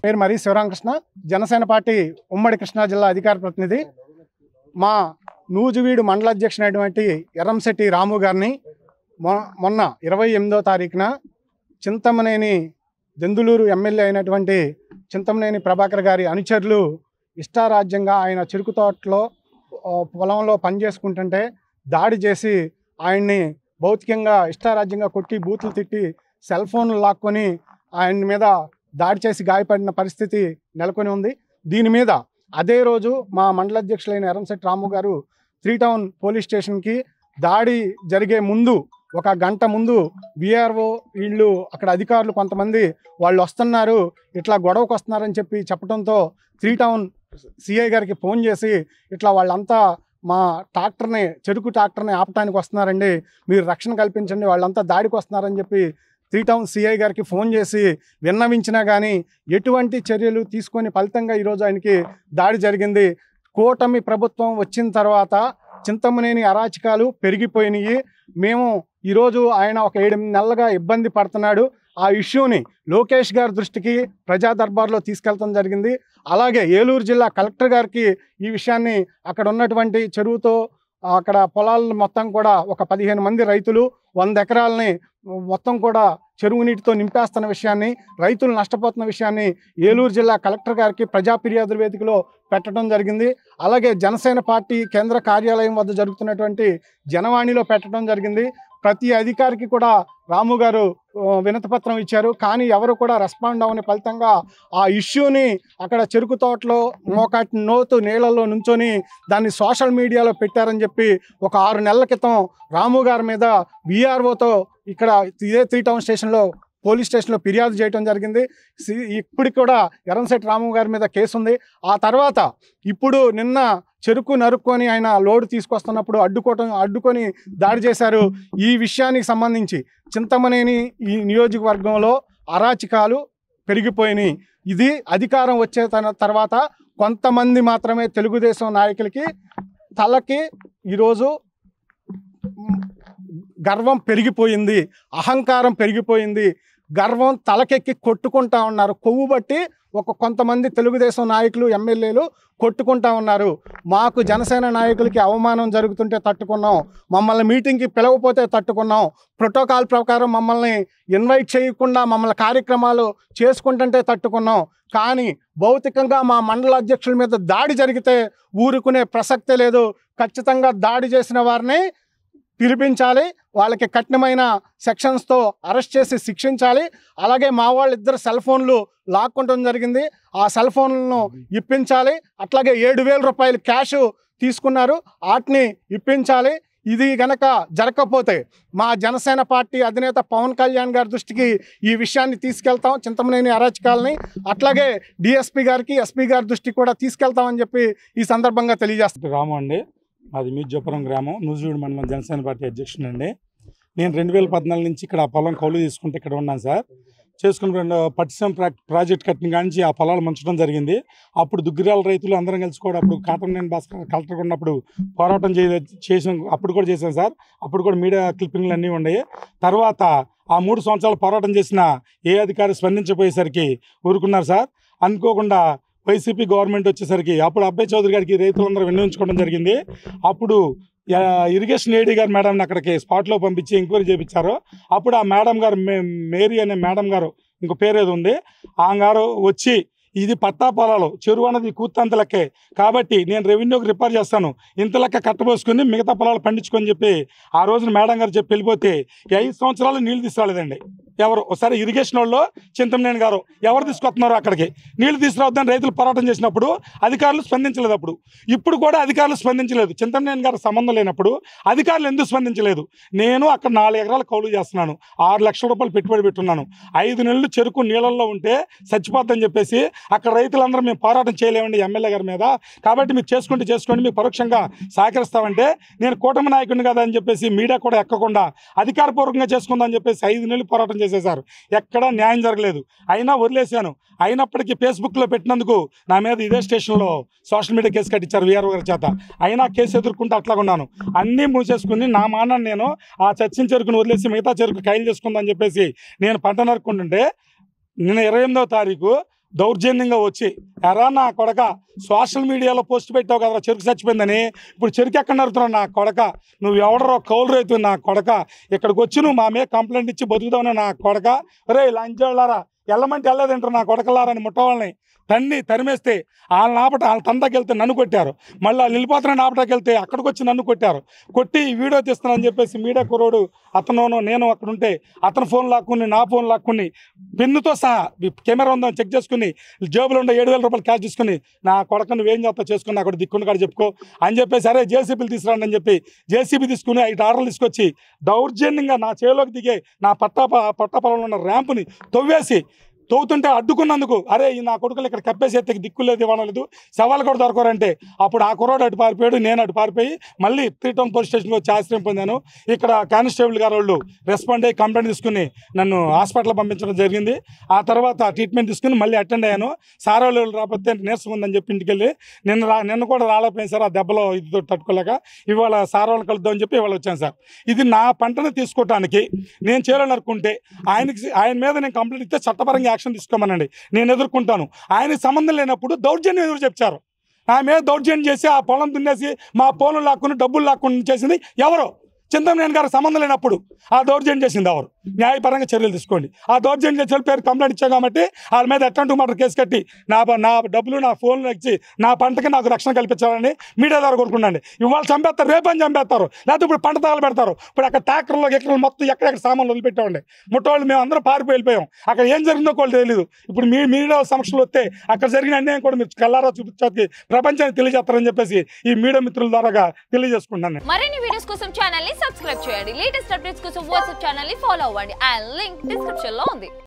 పేరు మరి శివరామకృష్ణ, జనసేన పార్టీ ఉమ్మడి కృష్ణా జిల్లా అధికార ప్రతినిధి. మా నూజివీడు మండల అధ్యక్షుడైనటువంటి ఎర్రంశెట్టి రాము గారిని మొన్న 28వ తారీఖున చింతమనేని దెందులూరు ఎమ్మెల్యే అయినటువంటి చింతమనేని ప్రభాకర్ గారి అనుచరులు ఇష్టారాజ్యంగా ఆయన చెరుకు తోటలో పొలంలో పనిచేసుకుంటుంటే దాడి చేసి ఆయన్ని భౌతికంగా ఇష్టారాజ్యంగా కొట్టి బూతులు తిట్టి సెల్ ఫోన్లు లాక్కొని ఆయన మీద దాడి చేసి గాయపడిన పరిస్థితి నెలకొని ఉంది. దీని మీద అదే రోజు మా మండల అధ్యక్షులైన ఎర్రంశెట్టి రాము గారు 3 టౌన్ పోలీస్ స్టేషన్కి దాడి జరిగే ముందు ఒక గంట ముందు విఆర్ఓ వీళ్ళు అక్కడ అధికారులు కొంతమంది వాళ్ళు వస్తున్నారు, ఇట్లా గొడవకు వస్తున్నారని చెప్పడంతో 3 టౌన్ సిఐ గారికి ఫోన్ చేసి ఇట్లా వాళ్ళంతా మా చెరుకు ట్రాక్టర్ని ఆపటానికి వస్తున్నారండి, మీరు రక్షణ కల్పించండి, వాళ్ళంతా దాడికి వస్తున్నారని చెప్పి 3 టౌన్ సిఐ గారికి ఫోన్ చేసి విన్నవించినా కానీ ఎటువంటి చర్యలు తీసుకొని ఫలితంగా ఈరోజు ఆయనకి దాడి జరిగింది. కూటమి ప్రభుత్వం వచ్చిన తర్వాత చింతమనేని అరాచకాలు పెరిగిపోయినాయి. మేము ఈరోజు ఆయన ఒక 7 నెలలుగా ఇబ్బంది పడుతున్నాడు. ఆ ఇష్యూని లోకేష్ గారి దృష్టికి ప్రజా దర్బార్లో తీసుకెళ్తాం జరిగింది. అలాగే ఏలూరు జిల్లా కలెక్టర్ గారికి ఈ విషయాన్ని అక్కడ ఉన్నటువంటి చెరువుతో అక్కడ పొలాలను మొత్తం కూడా ఒక 15 మంది రైతులు 100 ఎకరాలని మొత్తం కూడా చెరువు నీటితో నింపేస్తున్న విషయాన్ని, రైతులు నష్టపోతున్న విషయాన్ని ఏలూరు జిల్లా కలెక్టర్ గారికి ప్రజా ఫిర్యాదుల వేదికలో పెట్టడం జరిగింది. అలాగే జనసేన పార్టీ కేంద్ర కార్యాలయం వద్ద జరుగుతున్నటువంటి జనవాణిలో పెట్టడం జరిగింది. ప్రతి అధికారికి కూడా రాము గారు వినతిపత్రం ఇచ్చారు, కానీ ఎవరు కూడా రెస్పాండ్ అవ్వని ఫలితంగా ఆ ఇష్యూని అక్కడ చెరుకు తోటలో మోకాటి నోతు నీళ్ళల్లో నుంచొని దాన్ని సోషల్ మీడియాలో పెట్టారని చెప్పి ఒక 6 నెలల క్రితం రాము గారి మీద విఆర్ఓతో ఇక్కడ ఇదే 3 టౌన్ స్టేషన్లో పోలీస్ స్టేషన్లో ఫిర్యాదు చేయడం జరిగింది. ఇప్పటికి కూడా ఎర్రంశెట్టి రాము గారి మీద కేసు ఉంది. ఆ తర్వాత ఇప్పుడు నిన్న చెరుకు నరుక్కొని ఆయన లోడు తీసుకొస్తున్నప్పుడు అడ్డుకొని దాడి చేశారు. ఈ విషయానికి సంబంధించి చింతమనేని ఈ నియోజకవర్గంలో అరాచకాలు పెరిగిపోయినాయి. ఇది అధికారం వచ్చే తర్వాత కొంతమంది మాత్రమే తెలుగుదేశం నాయకులకి తలకి ఈరోజు గర్వం పెరిగిపోయింది, అహంకారం పెరిగిపోయింది, గర్వం తలకెక్కి కొట్టుకుంటా ఉన్నారు. కొవ్వు బట్టి కొంతమంది తెలుగుదేశం నాయకులు ఎమ్మెల్యేలు కొట్టుకుంటా ఉన్నారు. మాకు జనసేన నాయకులకి అవమానం జరుగుతుంటే తట్టుకున్నాం, మమ్మల్ని మీటింగ్కి పిలవకపోతే తట్టుకున్నాం, ప్రోటోకాల్ ప్రకారం మమ్మల్ని ఇన్వైట్ చేయకుండా మమ్మల్ని కార్యక్రమాలు చేసుకుంటుంటే తట్టుకున్నాం, కానీ భౌతికంగా మా మండల అధ్యక్షుల మీద దాడి జరిగితే ఊరుకునే ప్రసక్తే లేదు. ఖచ్చితంగా దాడి చేసిన వారిని పిలిపించాలి, వాళ్ళకి కఠినమైన సెక్షన్స్తో అరెస్ట్ చేసి శిక్షించాలి. అలాగే మా వాళ్ళిద్దరు సెల్ ఫోన్లు లాక్కుంటం జరిగింది, ఆ సెల్ ఫోన్లను ఇప్పించాలి. అట్లాగే 7,000 రూపాయలు క్యాష్ తీసుకున్నారు, వాటిని ఇప్పించాలి. ఇది కనుక జరగకపోతే మా జనసేన పార్టీ అధినేత పవన్ కళ్యాణ్ గారి దృష్టికి ఈ విషయాన్ని తీసుకెళ్తాం, చింతమనేని అరాచకాలని. అట్లాగే డిఎస్పీ గారికి, ఎస్పీ గారి దృష్టికి కూడా తీసుకెళ్తామని చెప్పి ఈ సందర్భంగా తెలియజేస్తాం. రాము అండి, అది మీజోపురం గ్రామం, నూజివీడు మండలం, జనసేన పార్టీ అధ్యక్షుడు అండి. నేను 2014 నుంచి ఇక్కడ ఆ పొలం కౌలు తీసుకుంటే ఇక్కడ ఉన్నాను సార్. చేసుకున్న పట్టిసీమ ప్రాజెక్ట్ కట్టిన కానించి ఆ పొలాలు మంచడం జరిగింది. అప్పుడు దుగ్గిరాల రైతులు అందరం కలిసి కూడా అప్పుడు కాటమనేని భాస్కర్ కలెక్టర్ ఉన్నప్పుడు పోరాటం చేసాం, అప్పుడు కూడా చేశాం సార్. అప్పుడు కూడా మీడియా క్లిప్పింగ్లు అన్నీ ఉన్నాయి. తర్వాత ఆ 3 సంవత్సరాలు పోరాటం చేసిన ఏ అధికారి స్పందించపోయేసరికి ఊరుకున్నారు సార్. అనుకోకుండా వైసీపీ గవర్నమెంట్ వచ్చేసరికి అప్పుడు అబ్బాయి చౌదరి గారికి రైతులందరూ విన్నవించుకోవడం జరిగింది. అప్పుడు ఇరిగేషన్ ఏడీ గారు మేడంని అక్కడికి స్పాట్లో పంపించి ఎంక్వైరీ చేయించారు. అప్పుడు ఆ మేడం గారు మేరీ అనే మేడం గారు, ఇంకో పేరు ఏదో ఉంది, ఆమె గారు వచ్చి ఇది పట్టా పొలాలు, చెరువు అన్నది కూర్తంత లెక్కే కాబట్టి నేను రెవెన్యూకి రిపేర్ చేస్తాను, ఇంత లెక్క కట్టబోసుకుని మిగతా పొలాలు పండించుకొని చెప్పి ఆ రోజున మేడం గారు చెప్పి వెళ్ళిపోతే 5 సంవత్సరాలు నీళ్ళు తీసుకురాలేదండి ఎవరు. ఒకసారి ఇరిగేషన్ వాళ్ళు చింతమనేని గారు ఎవరు తీసుకొస్తున్నారు అక్కడికి నీళ్లు తీసుకురావద్దని రైతులు పోరాటం చేసినప్పుడు అధికారులు స్పందించలేదు. అప్పుడు ఇప్పుడు కూడా అధికారులు స్పందించలేదు. చింతమనేని గారు సంబంధం లేనప్పుడు అధికారులు ఎందుకు స్పందించలేదు? నేను అక్కడ 4 ఎకరాలు కౌలు చేస్తున్నాను, 6 లక్షల రూపాయలు పెట్టుబడి పెట్టున్నాను, 5 నెలలు చెరుకు నీళ్ళల్లో ఉంటే చచ్చిపోద్దని చెప్పేసి అక్కడ రైతులందరూ మేము పోరాటం చేయలేమండి ఎమ్మెల్యే గారి మీద, కాబట్టి మీరు చేసుకోండి మీకు పరోక్షంగా సహకరిస్తామంటే నేను కూటమి నాయకుడిని కదా అని చెప్పేసి మీడియా కూడా ఎక్కకుండా అధికారపూర్వకంగా చేసుకుందని చెప్పేసి 5 నెలలు పోరాటం చేసేసారు. ఎక్కడా న్యాయం జరగలేదు. అయినా వదిలేశాను. అయినప్పటికీ ఫేస్బుక్లో పెట్టినందుకు నా మీద ఇదే స్టేషన్లో సోషల్ మీడియా కేసు కట్టించారు వీఆర్ఓ గారి చేత. అయినా కేసు ఎదుర్కొంటూ అట్లాగున్నాను. అన్నీ మూసేసుకుని నా మానాన్ని నేను ఆ చచ్చిన చెరుకును వదిలేసి మిగతా చెరుకు ఖైలు చేసుకుందని చెప్పేసి నేను పంట నరుక్కుంటుంటే నిన్న 28వ తారీఖు దౌర్జన్యంగా వచ్చి ఎరా నా కొడక సోషల్ మీడియాలో పోస్ట్ పెట్టావు కదా చెరుకు చచ్చిపోయిందని, ఇప్పుడు చెరుకు ఎక్కడ నడుతున్నావు నా కొడక, నువ్వు ఎవడరో కౌలు రైతు నా కొడక, ఇక్కడికి వచ్చి నువ్వు మా మీద కంప్లైంట్ ఇచ్చి బతుకుతావు నా కొడక, రే లంచోళ్ళారా వెళ్ళమంటే వెళ్ళలేదంటారు నా కొడకలారని ముట్టవాళ్ళని తరిమేస్తే వాళ్ళని ఆపట వాళ్ళ తందాకి వెళ్తే నన్ను కొట్టారు, మళ్ళీ వాళ్ళు వెళ్ళిపోతున్న ఆపటాకి వెళ్తే అక్కడికి వచ్చి నన్ను కొట్టారు, కొట్టి వీడియో తీస్తున్నానని చెప్పేసి మీడియా కుర్రోడు అతను నేను అక్కడ ఉంటే అతను ఫోన్ లాక్కుని నా ఫోన్ లాక్కుని పెన్నుతో సహా కెమెరా ఉందని చెక్ చేసుకుని జేబులో ఉండే 7,000 రూపాయలు క్యాష్ తీసుకుని నా కొడక నువ్వేం చేస్తా చేసుకుని అక్కడ దిక్కుని కాడ చెప్పుకో అని చెప్పేసి అరే జేసీబీలు తీసుకురండి అని చెప్పి జేసీబీ తీసుకుని 5 ఆర్డర్లు తీసుకొచ్చి దౌర్జన్యంగా నా చేలోకి దిగే నా పట్టా పొలంలో ఉన్న ర్యాంపుని తవ్వుతుంటే అడ్డుకున్నందుకు అరే ఈ నా కొడుకులు ఇక్కడ కప్పేసి ఎత్తే దిక్కు లేదు ఇవ్వడం లేదు, సవాళ్ళు కూడా దొరకరంటే అప్పుడు ఆ కుర్రోడు అటు పారిపోయాడు, నేను అటు పారిపోయి మళ్ళీ 3 టౌన్ పోలీస్ స్టేషన్కి వచ్చి ఆశ్రయం పొందాను. ఇక్కడ కానిస్టేబుల్ గారు వాళ్ళు రెస్పాండ్ అయ్యి కంప్లైంట్ తీసుకుని నన్ను హాస్పిటల్ పంపించడం జరిగింది. ఆ తర్వాత ట్రీట్మెంట్ తీసుకుని మళ్ళీ అటెండ్ అయ్యాను. సార్ వాళ్ళు రాకపోతే నీరసం ఉందని చెప్పి ఇంటికి వెళ్ళి నిన్న కూడా రాలేకపోయాను సార్, ఆ దెబ్బలో ఇది తట్టుకోలేక. ఇవాళ సార్ వాళ్ళు కలుద్దామని చెప్పి ఇవాళ వచ్చాను సార్. ఇది నా పంటను తీసుకోవటానికి నేను చేయాలనుకుంటే ఆయన మీద నేను కంప్లైంట్ ఇస్తే చట్టపరంగా యాక్షన్ తీసుకోమనండి, నేను ఎదుర్కొంటాను. ఆయనకి సంబంధం లేనప్పుడు దౌర్జన్యం ఎదురు చెప్పారు. నా మీద దౌర్జన్యం చేసి ఆ పొలం దున్నేసి మా పొలం లాక్కుని డబ్బులు లాక్కుని చేసింది ఎవరో చింతమనేని గారికి సంబంధం లేనప్పుడు ఆ దౌర్జన్యం చేసింది ఎవరు, న్యాయపరంగా చర్యలు తీసుకోండి. ఆ దౌర్జన్యం చేసిన పేరు కంప్లైంట్ ఇచ్చాం కాబట్టి వాళ్ళ మీద అటెంప్ట్ మర్డర్ కేసు కట్టి నా డబ్బులు నా ఫోన్లు ఇచ్చి నా పంటకి నాకు రక్షణ కల్పించాలని మీడియా ద్వారా కోరుకున్నాండి. ఇవాళ చంపేస్తారు, రేపని చంపేస్తారు, లేకపోతే ఇప్పుడు పంట తగలు పెడతారు. ఇప్పుడు అక్కడ ట్రాక్టర్లో ఎక్కడ మొత్తం ఎక్కడెక్కడ సామాన్లు వదిలిపెట్టామండి. ముట్టవాళ్ళు మేము అందరం పారిపోయి వెళ్ళిపోయాం. అక్కడ ఏం జరిగిందో కూడా తెలియదు. ఇప్పుడు మీడియా సమస్యలు వస్తే అక్కడ జరిగిన అన్యాయం కూడా మీరు కల్లారా చూపించడానికి ప్రపంచానికి తెలియజేస్తారని చెప్పేసి ఈ మీడియా మిత్రుల ద్వారా తెలియజేసుకుంటాను. మరిన్ని వీడియోస్ కోసం ఛానల్ ని సబ్స్క్రైబ్ చేయండి. లేటెస్ట్ అప్డేట్స్ కోసం వాట్సాప్ ఛానల్ ని ఫాలో అవ్వండి. ఆ లింక్ డిస్క్రిప్షన్ లో ఉంది.